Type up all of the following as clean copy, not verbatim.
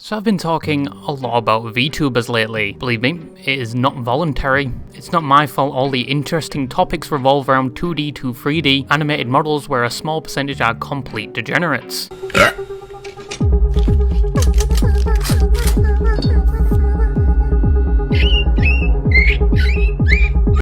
So I've been talking a lot about VTubers lately. Believe me, it is not voluntary. It's not my fault all the interesting topics revolve around 2D to 3D animated models where a small percentage are complete degenerates.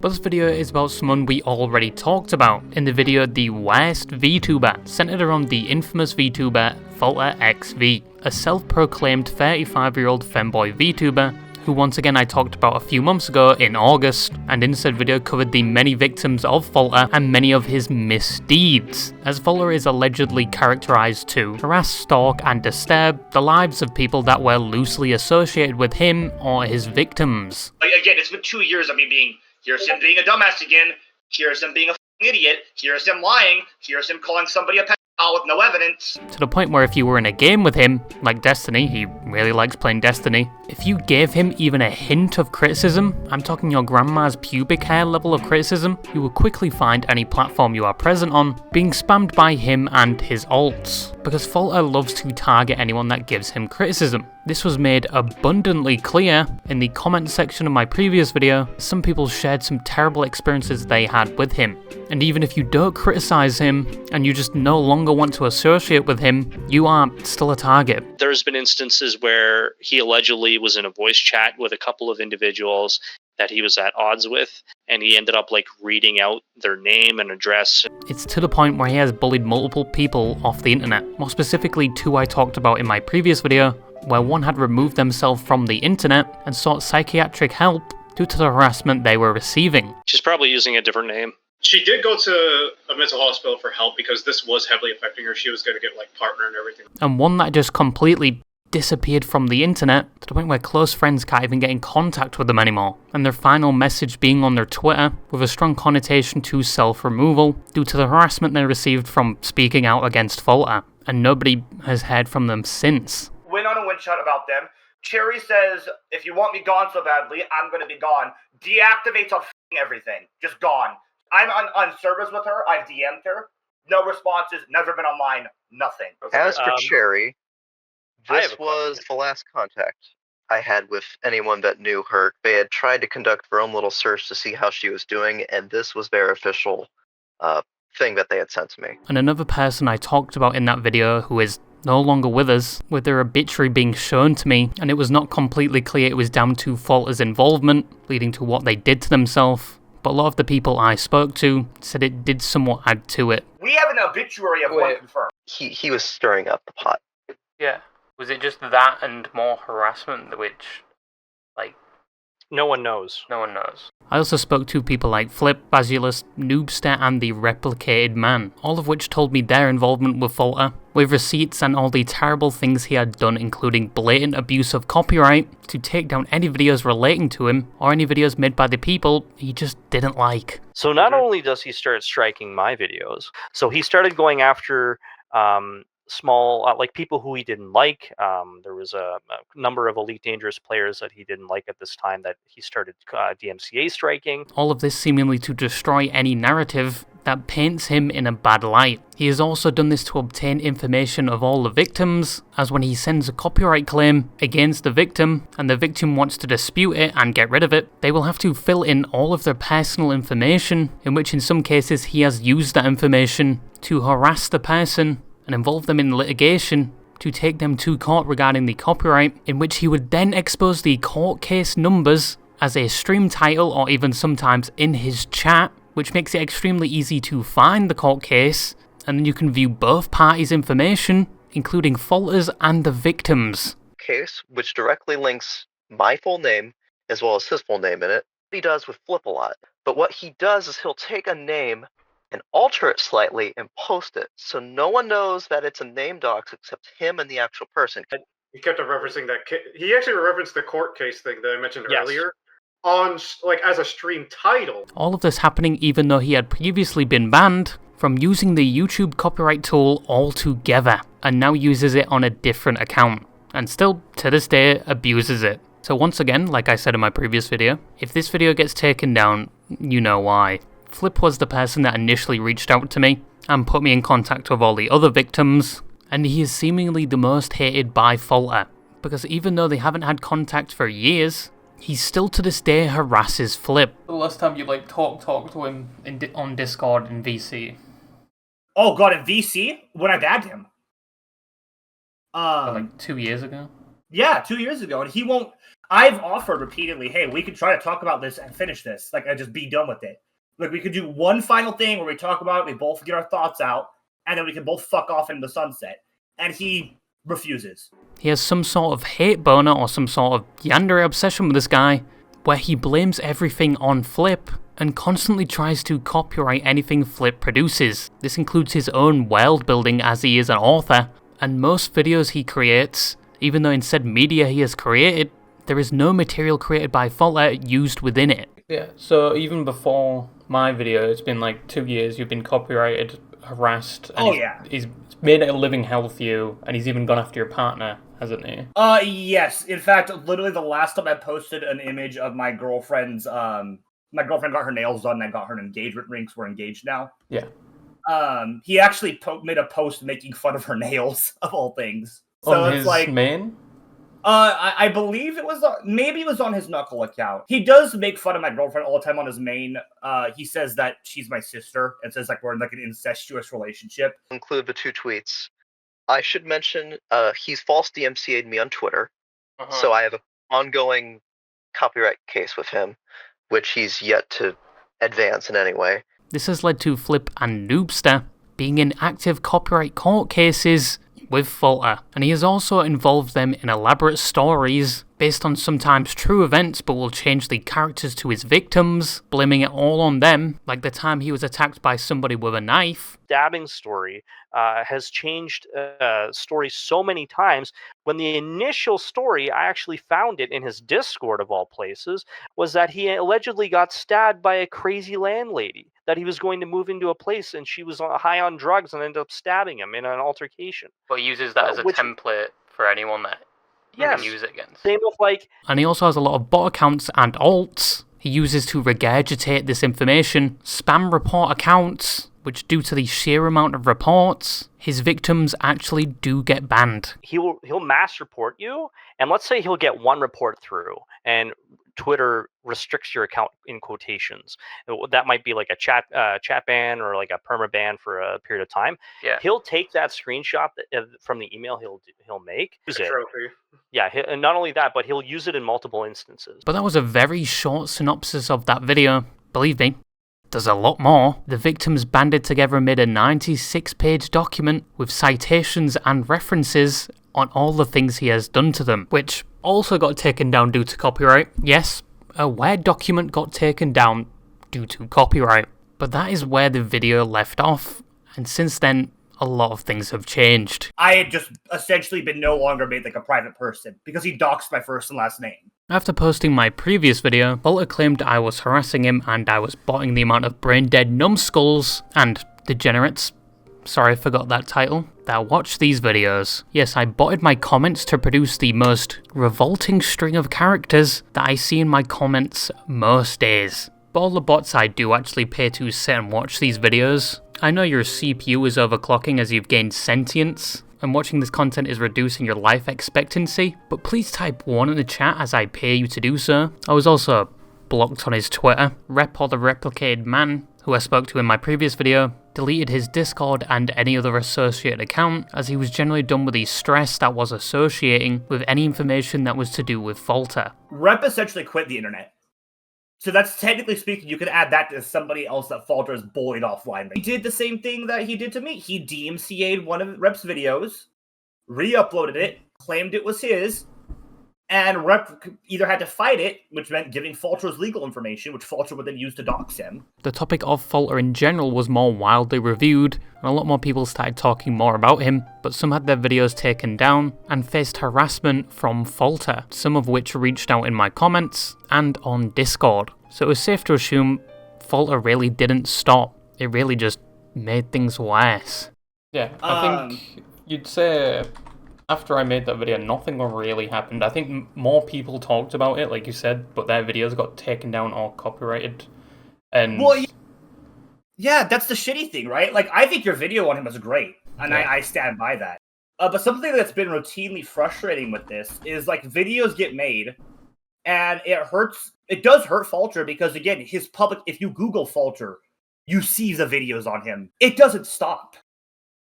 But this video is about someone we already talked about in the video The Worst VTuber, centered around the infamous VTuber falterXV, a self-proclaimed 35-year-old femboy VTuber who once again I talked about a few months ago in August, and in said video covered the many victims of Falter and many of his misdeeds, as Falter is allegedly characterized to harass, stalk and disturb the lives of people that were loosely associated with him or his victims. Again, it's been 2 years of me being, here's him being a dumbass again, here's him being a idiot, here's him lying, here's him calling somebody a pedophile with no evidence. To the point where if you were in a game with him, like Destiny, he really likes playing Destiny, if you gave him even a hint of criticism, I'm talking your grandma's pubic hair level of criticism, you will quickly find any platform you are present on being spammed by him and his alts. Because Falter loves to target anyone that gives him criticism. This was made abundantly clear in the comment section of my previous video. Some people shared some terrible experiences they had with him. And even if you don't criticize him, and you just no longer want to associate with him, you are still a target. There's been instances where he allegedly was in a voice chat with a couple of individuals that he was at odds with, and he ended up reading out their name and address. It's to the point where he has bullied multiple people off the internet, more specifically two I talked about in my previous video, where one had removed themselves from the internet and sought psychiatric help due to the harassment they were receiving. She's probably using a different name. She did go to a mental hospital for help because this was heavily affecting her. She was going to get partner and everything. And one that just completely disappeared from the internet to the point where close friends can't even get in contact with them anymore, and their final message being on their Twitter with a strong connotation to self-removal due to the harassment they received from speaking out against Falter, and nobody has heard from them since. Went on a wind shot about them. Cherry says, if you want me gone so badly, I'm going to be gone. Deactivates on everything. Just gone. I'm on service with her. I've DM'd her. No responses. Never been online. Nothing. As for Cherry, this was the last contact I had with anyone that knew her. They had tried to conduct their own little search to see how she was doing, and this was their official thing that they had sent to me. And another person I talked about in that video who is no longer with us, with their obituary being shown to me, and it was not completely clear it was down to Falter's involvement, leading to what they did to themselves. But a lot of the people I spoke to said it did somewhat add to it. We have an obituary of one confirmed. He was stirring up the pot. Yeah. Was it just that and more harassment, which, no one knows. No one knows. I also spoke to people like Flip, Basilisk, Noobster, and the Replicated Man, all of which told me their involvement with Falter, with receipts and all the terrible things he had done, including blatant abuse of copyright, to take down any videos relating to him, or any videos made by the people he just didn't like. So not only does he start striking my videos, so he started going after small, people who he didn't like. There was a number of Elite Dangerous players that he didn't like at this time that he started DMCA striking. All of this seemingly to destroy any narrative that paints him in a bad light. He has also done this to obtain information of all the victims, as when he sends a copyright claim against the victim, and the victim wants to dispute it and get rid of it, they will have to fill in all of their personal information, in which in some cases he has used that information to harass the person and involve them in litigation to take them to court regarding the copyright, in which he would then expose the court case numbers as a stream title or even sometimes in his chat, which makes it extremely easy to find the court case, and then you can view both parties' information, including Falter's and the victims. Case, which directly links my full name as well as his full name in it. He does with Flip a lot. But what he does is he'll take a name and alter it slightly and post it, so no one knows that it's a name dox except him and the actual person. He kept on referencing that. He actually referenced the court case thing that I mentioned earlier on, as a stream title. All of this happening even though he had previously been banned from using the YouTube copyright tool altogether, and now uses it on a different account, and still, to this day, abuses it. So once again, like I said in my previous video, if this video gets taken down, you know why. Flip was the person that initially reached out to me and put me in contact with all the other victims, and he is seemingly the most hated by Falter, because even though they haven't had contact for years, he still to this day harasses Flip. The last time you talk to him on Discord in VC? Oh god, in VC? When I bagged him. 2 years ago? Yeah, 2 years ago, and he won't. I've offered repeatedly, hey, we could try to talk about this and finish this, and just be done with it. We could do one final thing where we talk about it, we both get our thoughts out, and then we can both fuck off into the sunset. And he refuses. He has some sort of hate boner or some sort of yandere obsession with this guy, where he blames everything on Flip and constantly tries to copyright anything Flip produces. This includes his own world building as he is an author, and most videos he creates, even though in said media he has created, there is no material created by Falter used within it. Yeah, so even before my video, it's been 2 years, you've been copyrighted, harassed, and he's made it a living hell for you, and he's even gone after your partner, hasn't he? Yes. In fact, literally the last time I posted an image of my girlfriend's, my girlfriend got her nails done, and I got her an engagement ring, so we're engaged now. Yeah. He actually made a post making fun of her nails, of all things. So on it's his main? I believe it was, maybe it was on his Knuckle account. He does make fun of my girlfriend all the time on his main. He says that she's my sister, and says we're in an incestuous relationship. Include the 2 tweets. I should mention, he's false DMCA'd me on Twitter, so I have an ongoing copyright case with him, which he's yet to advance in any way. This has led to Flip and Noobster being in active copyright court cases with Falter, and he has also involved them in elaborate stories based on sometimes true events, but will change the characters to his victims, blaming it all on them, like the time he was attacked by somebody with a knife. Stabbing story has changed story so many times. When the initial story, I actually found it in his Discord of all places, was that he allegedly got stabbed by a crazy landlady, that he was going to move into a place and she was high on drugs and ended up stabbing him in an altercation. But he uses that as a template for anyone that you can use it against. Same with And he also has a lot of bot accounts and alts he uses to regurgitate this information, spam report accounts, which due to the sheer amount of reports, his victims actually do get banned. He'll mass report you, and let's say he'll get one report through, and Twitter restricts your account in quotations. That might be like a chat ban or like a perma ban for a period of time. Yeah. He'll take that screenshot from the email he'll make. Use it. Trophy. Yeah, and not only that, but he'll use it in multiple instances. But that was a very short synopsis of that video. Believe me, there's a lot more. The victims banded together and made a 96-page document with citations and references on all the things he has done to them, which also got taken down due to copyright. Yes, a Word document got taken down due to copyright, but that is where the video left off, and since then, a lot of things have changed. I had just essentially been no longer made a private person, because he doxed my first and last name. After posting my previous video, Falter claimed I was harassing him and I was botting the amount of brain-dead numbskulls and degenerates, sorry I forgot that title, that watch these videos. Yes, I botted my comments to produce the most revolting string of characters that I see in my comments most days. But all the bots I do actually pay to sit and watch these videos. I know your CPU is overclocking as you've gained sentience, and watching this content is reducing your life expectancy, but please type 1 in the chat as I pay you to do so. I was also blocked on his Twitter. Rep or the Replicated Man, who I spoke to in my previous video, deleted his Discord and any other associated account, as he was generally done with the stress that was associating with any information that was to do with Falter. Rep essentially quit the internet. So that's technically speaking, you could add that to somebody else that Falter is bullied offline. He did the same thing that he did to me. He DMCA'd one of Rep's videos, re-uploaded it, claimed it was his, and Rep either had to fight it, which meant giving Falter's legal information, which Falter would then use to dox him. The topic of Falter in general was more widely reviewed, and a lot more people started talking more about him, but some had their videos taken down and faced harassment from Falter, some of which reached out in my comments and on Discord. So it was safe to assume Falter really didn't stop, it really just made things worse. Yeah, I think you'd say after I made that video, nothing really happened. I think more people talked about it, like you said, but their videos got taken down or copyrighted. And well, yeah, that's the shitty thing, right? I think your video on him was great, and I stand by that. But something that's been routinely frustrating with this is like videos get made, and it hurts. It does hurt Falter because again, his public. If you Google Falter, you see the videos on him. It doesn't stop.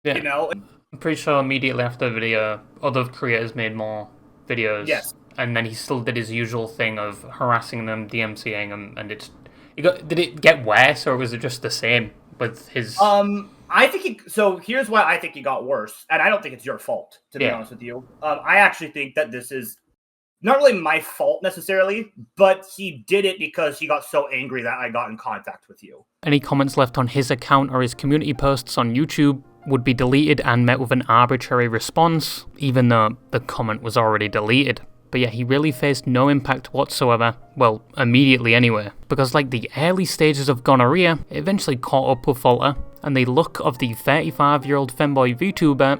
Yeah. You know. I'm pretty sure immediately after the video, other creators made more videos. Yes. And then he still did his usual thing of harassing them, DMCAing them, and did it get worse or was it just the same with his? I think so. Here's why I think it got worse, and I don't think it's your fault, to be honest with you. I actually think that this is not really my fault necessarily, but he did it because he got so angry that I got in contact with you. Any comments left on his account or his community posts on YouTube would be deleted and met with an arbitrary response, even though the comment was already deleted. But yeah, he really faced no impact whatsoever, well, immediately anyway, because like the early stages of gonorrhea, it eventually caught up with Falter, and the luck of the 35-year-old femboy VTuber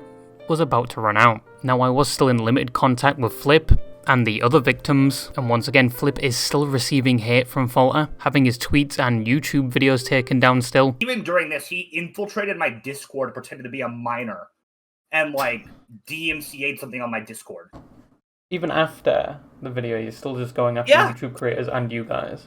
was about to run out. Now I was still in limited contact with Flip and the other victims, and once again Flip is still receiving hate from Falter, having his tweets and YouTube videos taken down still. Even during this, he infiltrated my Discord, pretended to be a minor, and like DMCA'd something on my Discord. Even after the video, you're still just going after YouTube creators and you guys.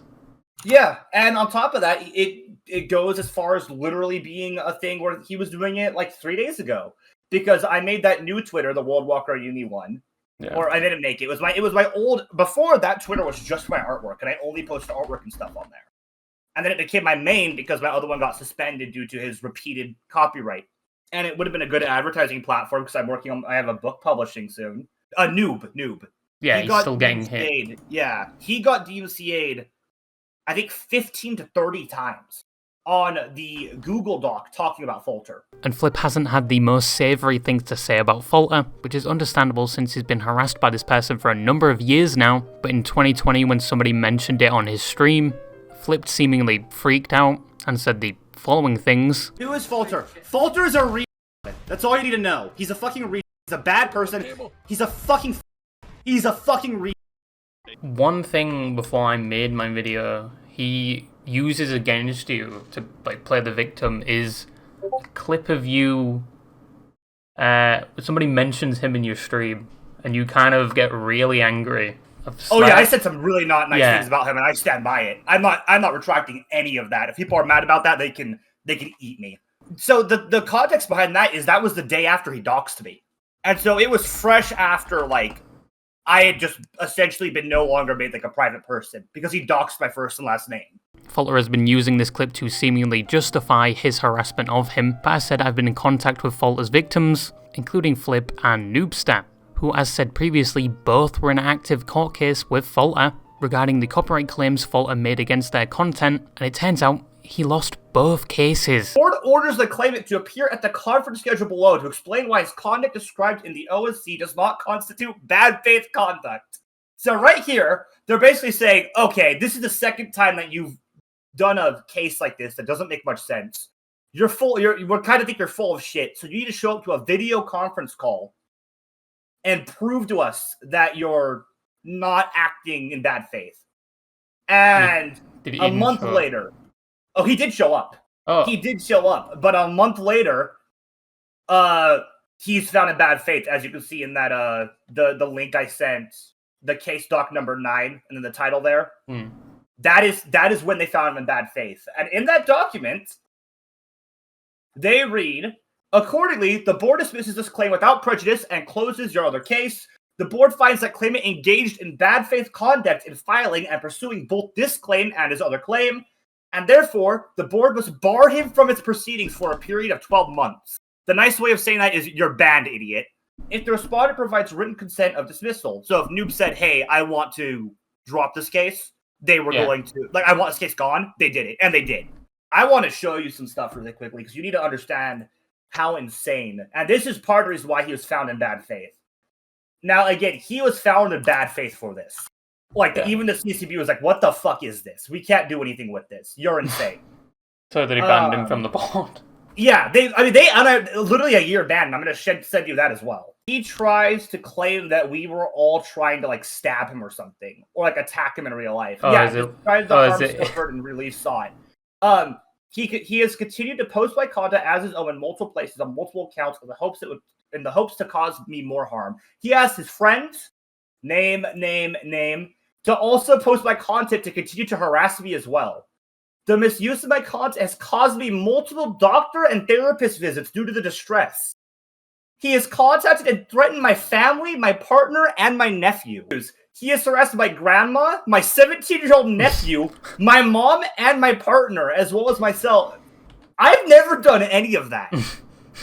Yeah, and on top of that, it goes as far as literally being a thing where he was doing it like 3 days ago. Because I made that new Twitter, the World Walker Uni one. Yeah. Or I didn't make it. It was my old, before that Twitter was just my artwork, and I only posted artwork and stuff on there. And then it became my main because my other one got suspended due to his repeated copyright. And it would have been a good advertising platform because I have a book publishing soon. A noob. Yeah, he's still getting hit. Yeah, he got DMCA'd, I think 15 to 30 times on the Google Doc talking about Falter. And Flip hasn't had the most savoury things to say about Falter, which is understandable since he's been harassed by this person for a number of years now, but in 2020 when somebody mentioned it on his stream, Flip seemingly freaked out and said the following things. Who is Falter? Falter is a That's all you need to know. He's a fucking He's a bad person. He's a fucking One thing before I made my video, he uses against you to like play the victim is a clip of you. Somebody mentions him in your stream, and you kind of get really angry. Oh yeah, I said some really not nice things about him, and I stand by it. I'm not retracting any of that. If people are mad about that, they can eat me. So the context behind that was the day after he doxed me. And so it was fresh after, like, I had just essentially been no longer made like a private person because he doxed my first and last name. Falter has been using this clip to seemingly justify his harassment of him, but as said, I've been in contact with Falter's victims, including Flip and Noobstat, who, as said previously, both were in an active court case with Falter regarding the copyright claims Falter made against their content, and it turns out he lost both cases. Board orders the claimant to appear at the conference schedule below to explain why his conduct described in the OSC does not constitute bad faith conduct. So right here, they're basically saying, okay, this is the second time that you've done a case like this that doesn't make much sense. We kind of think you're full of shit, so you need to show up to a video conference call and prove to us that you're not acting in bad faith. And a month later... Oh, he did show up. Oh. He did show up. But a month later, he's found in bad faith, as you can see in that the link I sent, the case doc number 9, and then the title there. That is when they found him in bad faith. And in that document, they read, accordingly, the board dismisses this claim without prejudice and closes your other case. The board finds that claimant engaged in bad faith conduct in filing and pursuing both this claim and his other claim. And therefore, the board must bar him from its proceedings for a period of 12 months. The nice way of saying that is you're banned, idiot. If the respondent provides written consent of dismissal, so if Noob said, hey, I want to drop this case, they were going to, like, I want this case gone, they did it, and they did. I want to show you some stuff really quickly, because you need to understand how insane, and this is part of the reason why he was found in bad faith. Now, again, he was found in bad faith for this. Like, even the CCB was like, what the fuck is this? We can't do anything with this. You're insane. So they banned him from the board. Yeah, they literally a year ban. I'm going to send you that as well. He tries to claim that we were all trying to, like, stab him or something. Or, like, attack him in real life. Oh, yeah, tried to harm Silver and Relief saw it. He has continued to post my content as his own in multiple places on multiple accounts with the hopes it would in the hopes to cause me more harm. He asked his friends, name, to also post my content to continue to harass me as well. The misuse of my content has caused me multiple doctor and therapist visits due to the distress. He has contacted and threatened my family, my partner, and my nephew. He has harassed my grandma, my 17-year-old nephew, my mom, and my partner, as well as myself. I've never done any of that.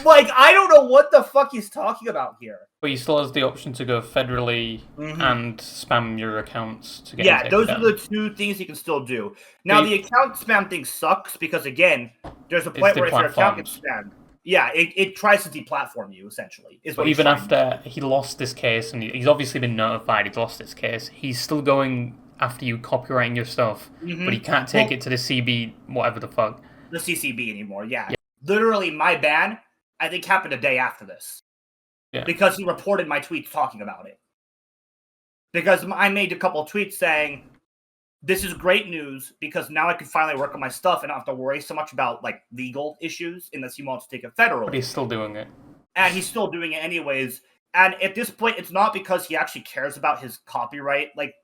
Like, I don't know what the fuck he's talking about here. But he still has the option to go federally and spam your accounts to get Yeah, those are the two things you can still do. Now, the account spam thing sucks because, again, there's a point where if your account gets spammed, yeah, it tries to deplatform you, essentially. But even after he lost this case, and he's obviously been notified he's lost this case, he's still going after you copywriting your stuff, but he can't take it to the CB, whatever the fuck. The CCB anymore, yeah. Literally, my ban, I think, happened a day after this. Yeah. Because he reported my tweets talking about it. Because I made a couple of tweets saying, this is great news because now I can finally work on my stuff and not have to worry so much about like legal issues unless he wants to take it federal. But he's still doing it. And he's still doing it anyways. And at this point, it's not because he actually cares about his copyright, like,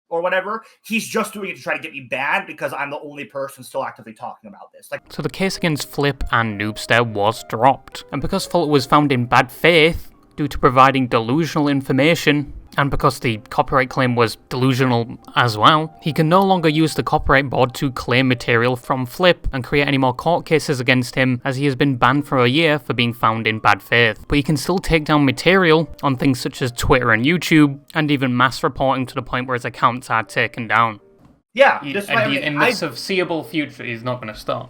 or whatever. He's just doing it to try to get me banned because I'm the only person still actively talking about this. Like, so the case against Flip and Noobster was dropped. And because Falter was found in bad faith due to providing delusional information, and because the copyright claim was delusional as well, he can no longer use the copyright board to claim material from Flip and create any more court cases against him, as he has been banned for a year for being found in bad faith. But he can still take down material on things such as Twitter and YouTube, and even mass reporting to the point where his accounts are taken down. Yeah, in the foreseeable future, he's not going to stop.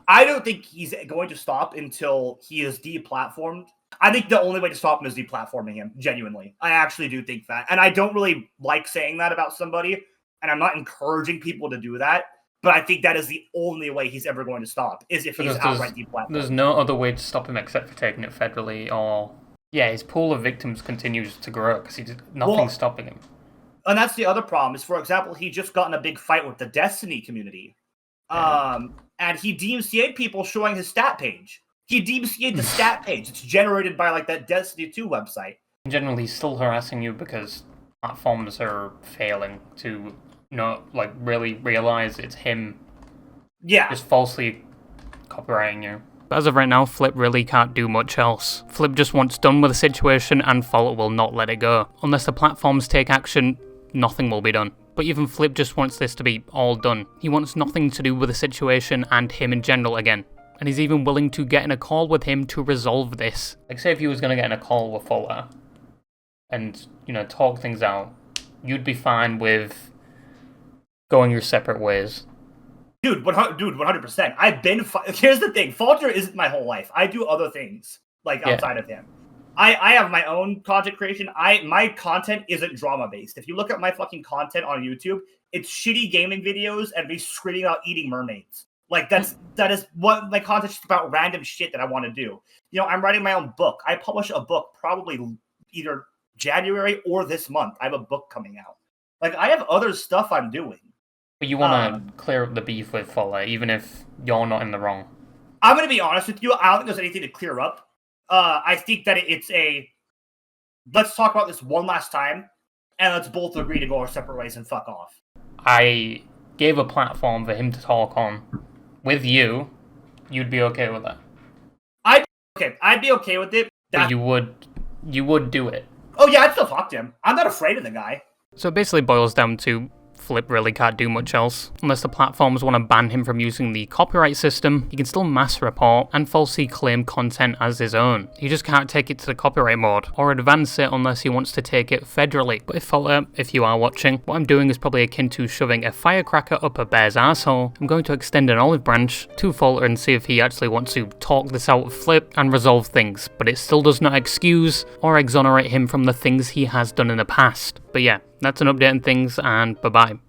I don't think he's going to stop until he is deplatformed. I think the only way to stop him is deplatforming him, genuinely. I actually do think that. And I don't really like saying that about somebody, and I'm not encouraging people to do that, but I think that is the only way he's ever going to stop, is if he's outright deplatformed. There's no other way to stop him except for taking it federally, or... Yeah, his pool of victims continues to grow, because nothing's stopping him. And that's the other problem, is, for example, he just got in a big fight with the Destiny community. Yeah. And he DMCA'd people showing his stat page. He DMCA'd the stat page. It's generated by, like, that Destiny 2 website. In general, he's still harassing you because platforms are failing to not, like, really realize it's him just falsely copywriting you. But as of right now, Flip really can't do much else. Flip just wants done with the situation, and Falter will not let it go. Unless the platforms take action, nothing will be done. But even Flip just wants this to be all done. He wants nothing to do with the situation and him in general again. And he's even willing to get in a call with him to resolve this. Like, say if you was going to get in a call with Falter and, you know, talk things out, you'd be fine with going your separate ways. Dude, 100%. I've been... Here's the thing. Falter isn't my whole life. I do other things, like, outside of him. I have my own content creation. My content isn't drama-based. If you look at my fucking content on YouTube, it's shitty gaming videos and me screaming out eating mermaids. Like, that is what my content's just about, random shit that I want to do. You know, I'm writing my own book. I publish a book probably either January or this month. I have a book coming out. Like, I have other stuff I'm doing. But you want to clear up the beef with Falter, even if you're not in the wrong. I'm going to be honest with you. I don't think there's anything to clear up. I think that it's let's talk about this one last time, and let's both agree to go our separate ways and fuck off. I gave a platform for him to talk on. With you, you'd be okay with that. I'd be okay with it. But you would do it. Oh yeah, I'd still talk to him. I'm not afraid of the guy. So it basically boils down to Flip really can't do much else. Unless the platforms want to ban him from using the copyright system, he can still mass report and falsely claim content as his own. He just can't take it to the copyright board, or advance it unless he wants to take it federally. But Falter, if you are watching, what I'm doing is probably akin to shoving a firecracker up a bear's asshole. I'm going to extend an olive branch to Falter and see if he actually wants to talk this out with Flip and resolve things, but it still does not excuse or exonerate him from the things he has done in the past. But yeah, that's an update on things, and bye-bye.